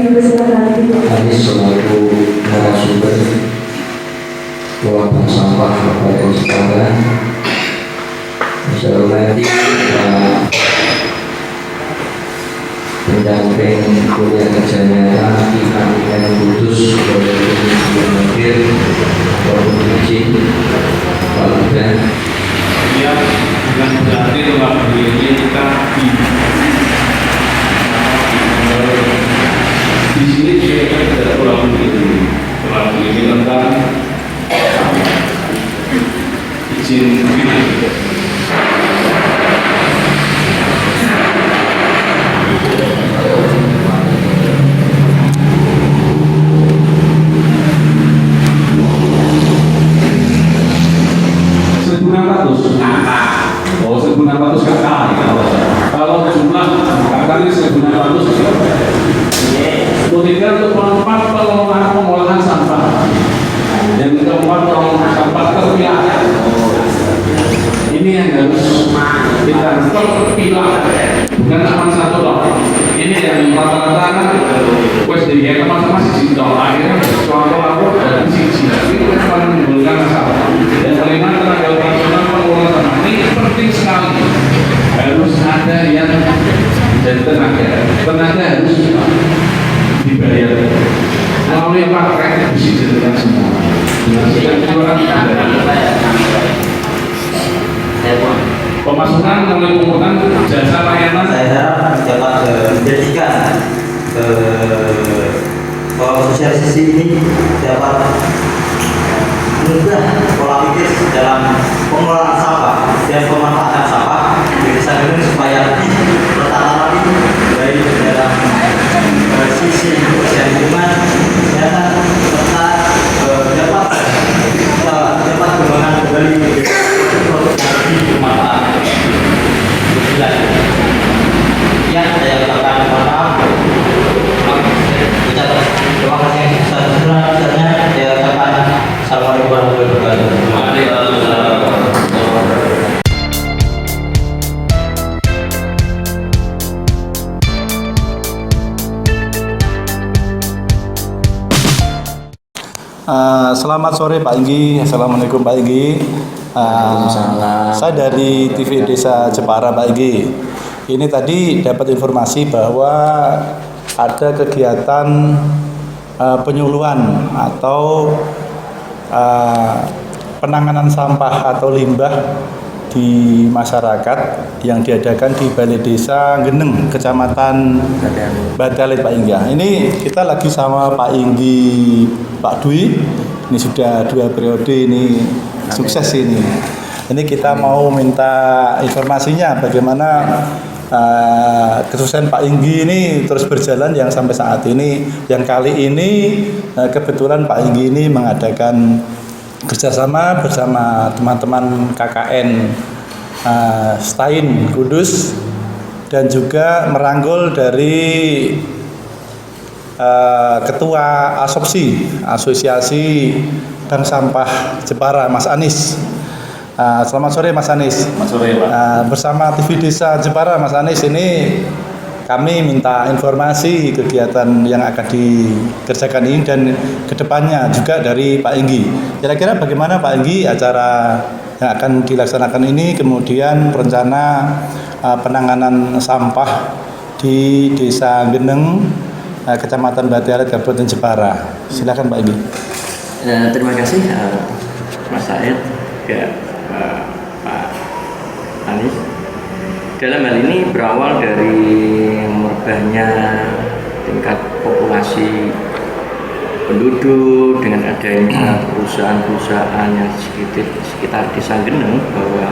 Anies selaku narasumber buang sampah Kabupaten Jepara. Saya hormati pendamping kuliah kerja nyata IKN Kudus yang hadir, Bapak Izin, Pak Ludan. Ya, dengan berarti telah berdiri kita di sini kita tidak kurang begini tentang izin begini. Oh, 1.600 kakak. Kalau jumlah kakaknya 1.600, kemudian untuk keempat pengolahan sampah, yang keempat pengolahan sampah terpilah. Ini yang harus kita terpilah, bukan cuma satu loh. Ini yang rata-rata kan wes dia teman-teman sisi dong. Akhirnya suatu aku dari sisi itu akan menimbulkan masalah. Dan kelima, tenaga operasional pengolahan sampah ini penting sekali. Harus ada yang jadi tenaga harus dibayar melalui paket besi dengan semua. Pemasukan melalui pungutan jasa layanan saya dapat menjadikan sosialisasi ini dapat mengubah pola pikir dalam pengelolaan sampah dan pemanfaatan sampah di desa ini supaya lebih tertata rapi baik dalam sisi kebersihan lingkungan kesehatan serta dapat kembangkan kembali produk yang lebih bermanfaat. Ya, saya ucapkan mohon maaf. Terima kasih yang sebesar-besarnya. Saya ucapkan assalamualaikum warahmatullahi wabarakatuh. Selamat sore Pak Inggi. Assalamualaikum Pak Inggi. Saya dari TV Desa Jepara Pak Inggi. Ini tadi dapat informasi bahwa ada kegiatan penyuluhan atau penanganan sampah atau limbah di masyarakat yang diadakan di Balai Desa Geneng, Kecamatan Badalit Pak Inggi. Ini kita lagi sama Pak Inggi, Pak Dwi. Ini sudah 2 periode ini sukses ini. Ini kita mau minta informasinya bagaimana kesuksesan Pak Inggi ini terus berjalan yang sampai saat ini. Yang kali ini kebetulan Pak Inggi ini mengadakan kerjasama bersama teman-teman KKN Stain Kudus dan juga merangkul dari Ketua Asosiasi Bank Sampah Jepara, Mas Anies. Selamat sore Mas Anies. Selamat sore Pak. Bersama TV Desa Jepara, Mas Anies, ini kami minta informasi kegiatan yang akan dikerjakan ini dan kedepannya juga dari Pak Inggi. Kira-kira bagaimana Pak Inggi acara yang akan dilaksanakan ini, kemudian rencana penanganan sampah di Desa Geneng, Kecamatan Badalit, Kabupaten Jepara. Silakan Pak Inggi. Terima kasih Mas Said, Pak Anies. Dalam hal ini berawal dari merebahnya tingkat populasi penduduk dengan adanya perusahaan-perusahaan yang sekitar Desa Geneng, bahwa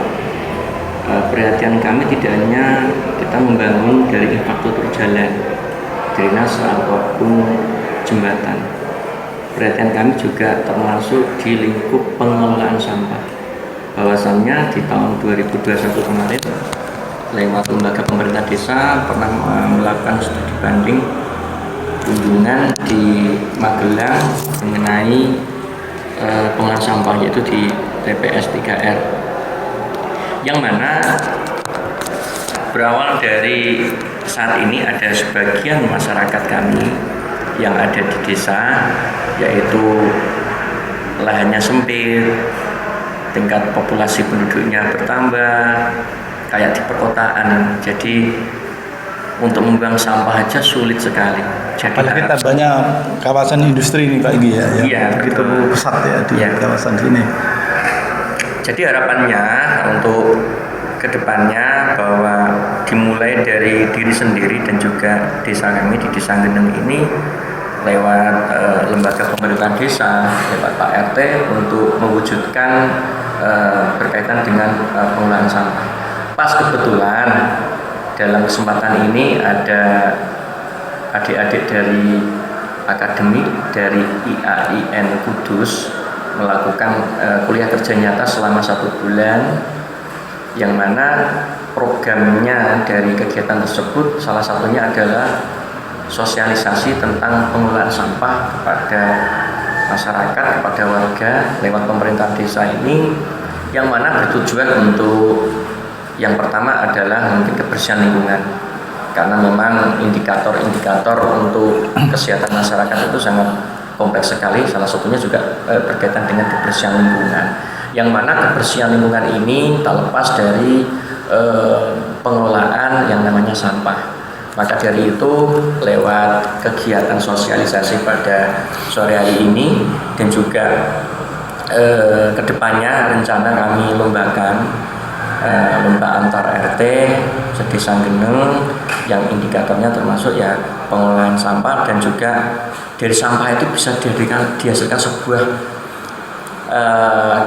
perhatian kami tidak hanya kita membangun dari infrastruktur jalan, drainase ataupun jembatan. Perhatian kami juga termasuk di lingkup pengelolaan sampah. Bahwasannya di tahun 2021 kemarin lewat lembaga pemerintah desa pernah melakukan studi banding kunjungan di Magelang mengenai pengolahan sampah, yaitu di TPS 3R, yang mana berawal dari saat ini ada sebagian masyarakat kami yang ada di desa, yaitu lahannya sempit, tingkat populasi penduduknya bertambah, kayak di perkotaan. Jadi untuk membuang sampah aja sulit sekali. Jadi Apalagi tambahnya kawasan industri ini Pak Igi ya, yang Iya, begitu betul. pesat ya di Iya. kawasan sini. Jadi harapannya untuk kedepannya bahwa dimulai dari diri sendiri dan juga desa kami di Desa Geneng ini lewat lembaga pemerintahan desa, lewat Pak RT untuk mewujudkan berkaitan dengan pengelolaan sampah. Pas kebetulan dalam kesempatan ini ada adik-adik dari akademik dari IAIN Kudus melakukan kuliah kerja nyata selama 1 bulan, yang mana programnya dari kegiatan tersebut salah satunya adalah sosialisasi tentang pengelolaan sampah kepada masyarakat, kepada warga lewat pemerintahan desa ini, yang mana bertujuan untuk yang pertama adalah mungkin kebersihan lingkungan, karena memang indikator-indikator untuk kesehatan masyarakat itu sangat kompleks sekali. Salah satunya juga berkaitan dengan kebersihan lingkungan, yang mana kebersihan lingkungan ini tak lepas dari pengelolaan yang namanya sampah. Maka dari itu lewat kegiatan sosialisasi pada sore hari ini dan juga kedepannya rencana kami lombakan lomba antar RT sedesa Geneng yang indikatornya termasuk ya pengelolaan sampah, dan juga dari sampah itu bisa dihasilkan sebuah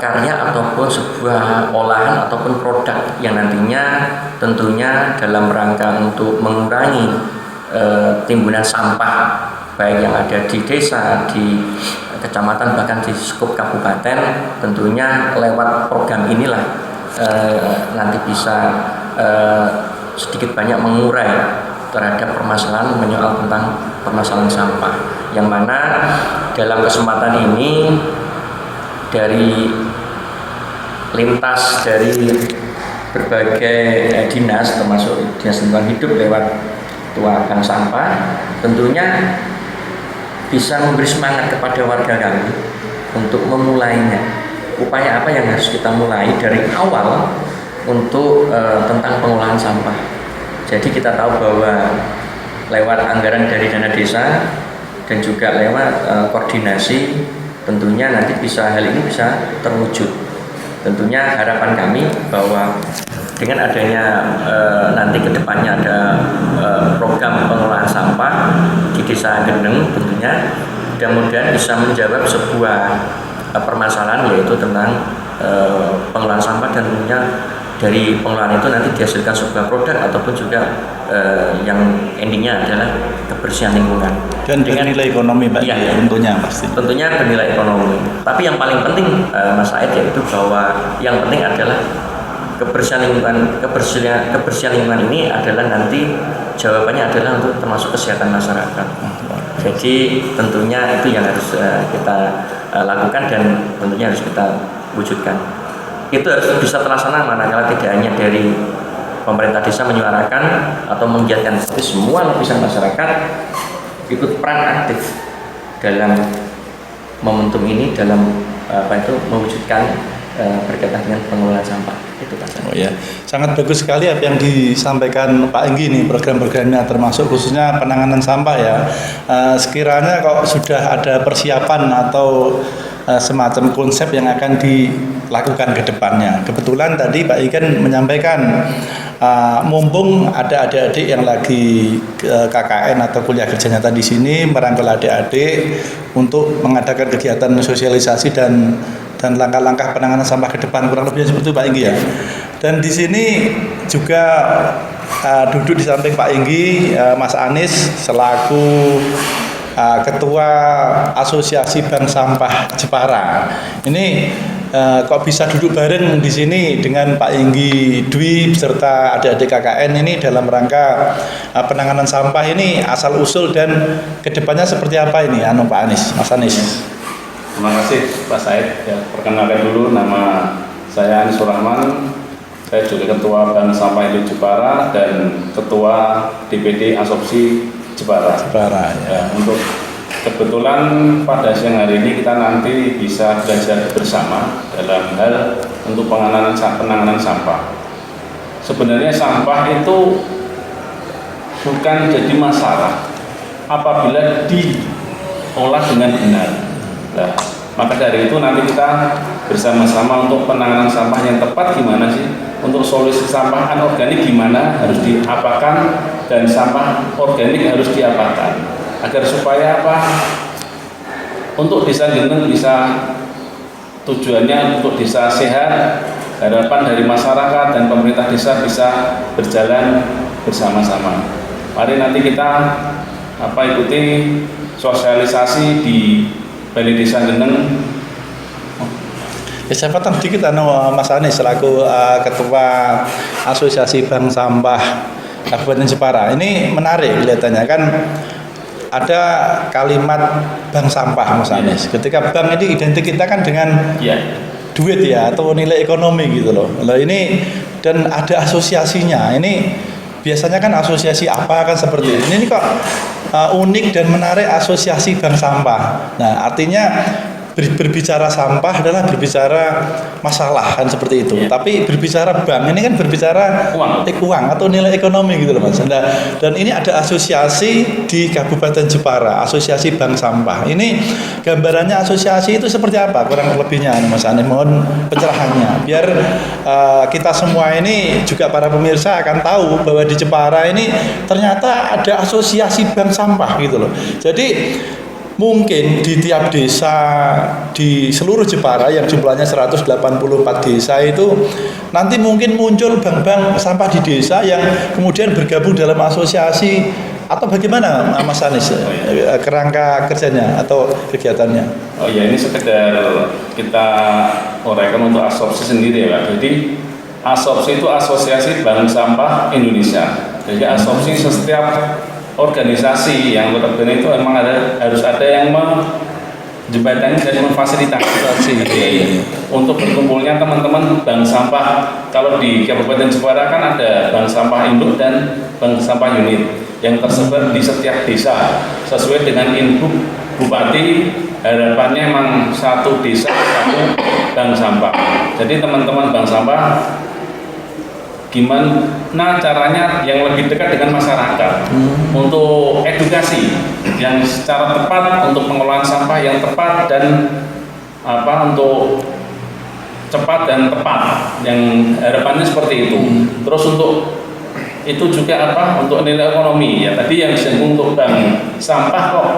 karya ataupun sebuah olahan ataupun produk yang nantinya tentunya dalam rangka untuk mengurangi timbunan sampah baik yang ada di desa, di kecamatan, bahkan di skup kabupaten. Tentunya lewat program inilah nanti bisa sedikit banyak mengurai terhadap permasalahan menyoal tentang permasalahan sampah, yang mana dalam kesempatan ini dari lintas dari berbagai dinas termasuk dinas lingkungan hidup lewat ketua bank sampah tentunya bisa memberi semangat kepada warga kami untuk memulainya. Upaya apa yang harus kita mulai dari awal untuk tentang pengelolaan sampah. Jadi kita tahu bahwa lewat anggaran dari dana desa dan juga lewat koordinasi tentunya nanti hal ini bisa terwujud. Tentunya harapan kami bahwa dengan adanya nanti kedepannya ada program pengelolaan sampah di Desa Geneng, tentunya mudah-mudahan bisa menjawab sebuah permasalahan, yaitu tentang pengelolaan sampah, dan tentunya dari pengelolaan itu nanti dihasilkan sebuah produk ataupun juga yang endingnya adalah kebersihan lingkungan Dan dengan nilai ekonomi Pak, Iya. tentunya pasti. tentunya bernilai ekonomi. Tapi yang paling penting Mas Said, yaitu bahwa yang penting adalah kebersihan lingkungan ini adalah nanti jawabannya adalah untuk termasuk kesehatan masyarakat. Jadi tentunya itu yang harus kita lakukan dan tentunya harus kita wujudkan. Itu harus bisa terlaksana manakala tidak hanya dari pemerintah desa menyuarakan atau menggiatkan, tapi semua lapisan masyarakat ikut peran aktif dalam momentum ini, dalam mewujudkan berkaitan dengan pengelolaan sampah. Itu Pak. Oh ya, sangat bagus sekali apa yang disampaikan Pak Enggi nih, program-programnya termasuk khususnya penanganan sampah ya. Sekiranya kok sudah ada persiapan atau semacam konsep yang akan dilakukan ke depannya. Kebetulan tadi Pak Iken menyampaikan mumpung ada adik-adik yang lagi KKN atau kuliah kerja nyata di sini, merangkul adik-adik untuk mengadakan kegiatan sosialisasi dan langkah-langkah penanganan sampah ke depan, kurang lebih seperti itu Pak Enggi ya. Dan di sini juga duduk di samping Pak Enggi Mas Anies selaku Ketua Asosiasi Bank Sampah Jepara. Ini kok bisa duduk bareng di sini dengan Pak Enggi Dwi beserta adik-adik KKN ini dalam rangka penanganan sampah ini, asal usul dan kedepannya seperti apa ini Pak Anies, Mas Anies? Terima kasih Pak Said. Ya, perkenalkan dulu, nama saya Anies Rahman. Saya juga Ketua Bank Sampah Hidup Jepara dan Ketua DPD Asopsi Jepara. Jepara ya. Ya, untuk kebetulan pada siang hari ini kita nanti bisa belajar bersama dalam hal untuk penanganan sampah. Sebenarnya sampah itu bukan jadi masalah apabila diolah dengan benar. Nah, maka dari itu nanti kita bersama-sama untuk penanganan sampah yang tepat gimana sih, untuk solusi sampah anorganik gimana harus diapakan, dan sampah organik harus diapakan, agar supaya apa, untuk desa Geneng bisa tujuannya untuk desa sehat, harapan dari masyarakat dan pemerintah desa bisa berjalan bersama-sama. Mari nanti kita ikuti sosialisasi di Balai Desa Geneng. Siapa tadi kita Mas Anies selaku Ketua Asosiasi Bank Sampah Kabupaten Jepara. Ini menarik kelihatannya kan, ada kalimat bank sampah Mas Anies. Ketika bank ini identik kita kan dengan duit ya, atau nilai ekonomi gitu loh. Nah ini, dan ada asosiasinya. Ini biasanya kan asosiasi apa kan seperti ini. Ini kok unik dan menarik, asosiasi bank sampah. Nah artinya berbicara sampah adalah berbicara masalah kan seperti itu. Tapi berbicara bank ini kan berbicara uang atau nilai ekonomi gitu loh Mas. Dan ini ada asosiasi di Kabupaten Jepara, Asosiasi Bank Sampah. Ini gambarannya asosiasi itu seperti apa kurang lebihnya Mas Anies, mohon pencerahannya biar kita semua ini juga para pemirsa akan tahu bahwa di Jepara ini ternyata ada asosiasi bank sampah gitu loh. Jadi mungkin di tiap desa di seluruh Jepara yang jumlahnya 184 desa itu nanti mungkin muncul bank-bank sampah di desa yang kemudian bergabung dalam asosiasi, atau bagaimana Mas Anies kerangka kerjanya atau kegiatannya? Oh ya, ini sekedar kita uraikan untuk asopsi sendiri ya Pak. Jadi asopsi itu Asosiasi Bank Sampah Indonesia. Jadi asopsi setiap organisasi yang notabene itu memang harus ada yang menjembatani dan memfasilitasi untuk berkumpulnya teman-teman bank sampah. Kalau di Kabupaten Jepara kan ada bank sampah induk dan bank sampah unit yang tersebar di setiap desa sesuai dengan input Bupati. Harapannya memang satu desa satu bank sampah. Jadi teman-teman bank sampah gimana caranya yang lebih dekat dengan masyarakat untuk edukasi yang secara tepat untuk pengelolaan sampah yang tepat dan untuk cepat dan tepat, yang harapannya seperti itu. Terus untuk itu juga untuk nilai ekonomi ya, tadi yang disinggung untuk bank sampah kok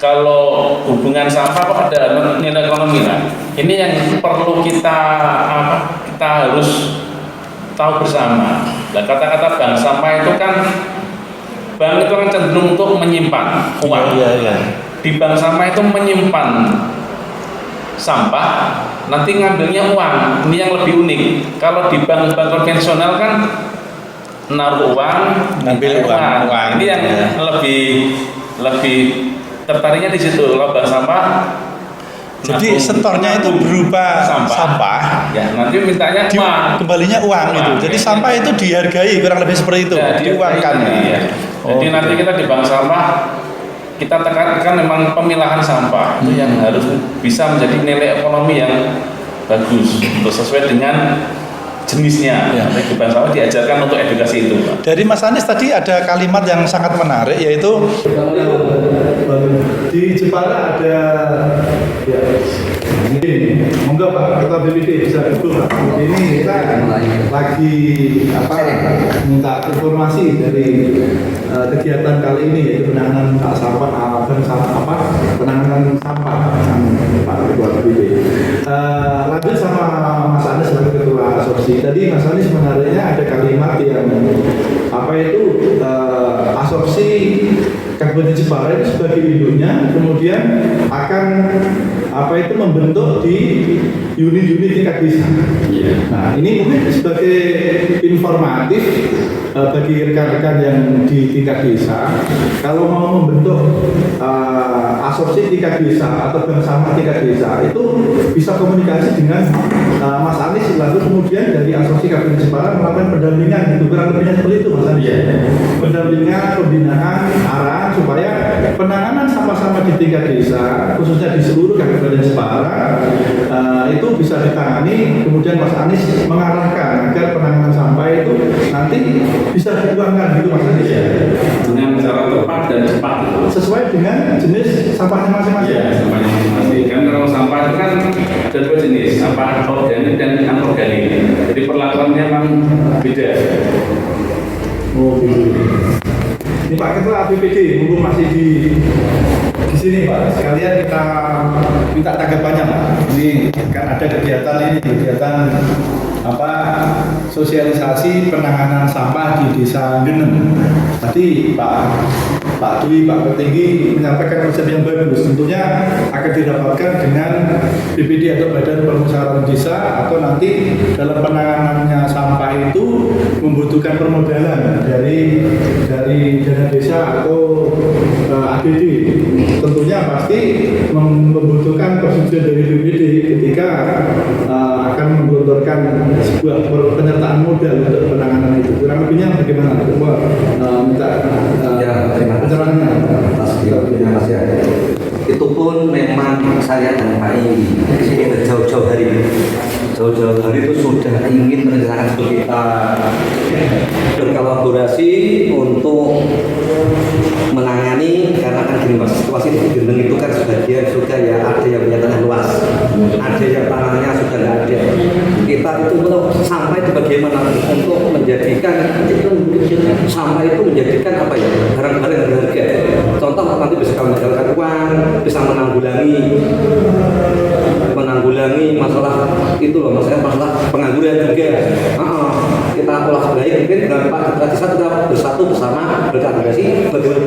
kalau hubungan sampah kok ada nilai ekonomi lah. Ini yang perlu kita harus tahu bersama. Nah, kata-kata bank sampah itu kan, bank itu kan cenderung untuk menyimpan uang. Di bank sampah itu menyimpan sampah, nanti ngambilnya uang. Ini yang lebih unik. Kalau di bank-bank konvensional kan naruh uang, ngambil uang. Ini yang lebih tertariknya di situ. Kalau bank sampah, jadi setornya itu berupa sampah. Ya, nanti mintanya kembalinya uang gitu. Jadi sampah itu dihargai kurang lebih seperti itu, diuangkan. Ya. Jadi nanti kita di bank sampah kita tekankan memang pemilahan sampah itu yang harus bisa menjadi nilai ekonomi yang bagus sesuai dengan jenisnya. Di bank sampah diajarkan untuk edukasi itu. Dari Mas Anies tadi ada kalimat yang sangat menarik, yaitu di Jepara ada monggo Pak Ketua BPD bisa duduk Pak. Ini kita lagi minta informasi dari kegiatan kali ini, yaitu penanganan sampah penanganan sampah Pak Ketua BPD. Lanjut sama Mas Anies sebagai Ketua Asopsi. Tadi Mas Anies menariknya ada kalimat yang Asopsi Kabupaten Jepara itu sebagai induknya kemudian akan membentuk di unit-unit tingkat desa. Nah ini mungkin sebagai informatif bagi rekan-rekan yang di tingkat desa, kalau mau membentuk asopsi tingkat desa atau bank sampah tingkat desa itu bisa komunikasi dengan Mas Anies, lalu kemudian dari asopsi Kabupaten Jepara melakukan pendampingan, gitu kurang lebihnya seperti itu Mas Anies. Pendampingan, pembinaan, arahan supaya penanganan sampah-sampah di tingkat desa, khususnya di seluruh Kabupaten Jepara, itu bisa ditangani. Kemudian Mas Anies mengarahkan agar penanganan sampah itu nanti bisa dibuangkan gitu Mas Anies ya, dengan cara tepat dan cepat sesuai dengan jenis sampahnya masing-masing. ya, sampahnya masing-masing. Kan kalau sampah itu kan ada dua jenis, sampah organik dan anorganik. Jadi perlakuannya memang beda. Oh gitu. Ini Pak Ketua BPD, mumpung masih di sini Pak, sekalian kita minta tanggapannya Pak. Ini kan ada kegiatan apa sosialisasi penanganan sampah di Desa Geneng. Tadi Pak Dwi, Pak Petinggi menyampaikan konsep yang bagus. Tentunya akan dirapatkan dengan BPD atau Badan Permusyawaratan Desa, atau nanti dalam penanganannya sampah itu membutuhkan permodalan dari dana desa atau APD. Tentunya pasti membutuhkan persetujuan dari BPD ketika akan menggelontorkan sebuah penyertaan modal untuk penanganan itu. Kurang lebihnya bagaimana? Minta terima kasih atas waktunya Mas ya. Itu pun memang saya dan Pak Inggi ini jauh-jauh hari itu sudah ingin merencanakan kita berkolaborasi untuk menangani, karena kan gini Mas, situasi di Geneng itu kan sebagian sudah ya ada yang punya tanah luas, ada yang tanahnya sudah tidak ada. Kita itu sampai bagaimana untuk menjadikan sampah itu menjadikan apa ya, barang-barang berharga. Contoh nanti bisa menghasilkan uang, bisa menanggulangi masalah itu loh, masalah pengangguran juga. Kita olah baik, mungkin dengan Pak Desa kita bersatu bersama berkolaborasi bagaimana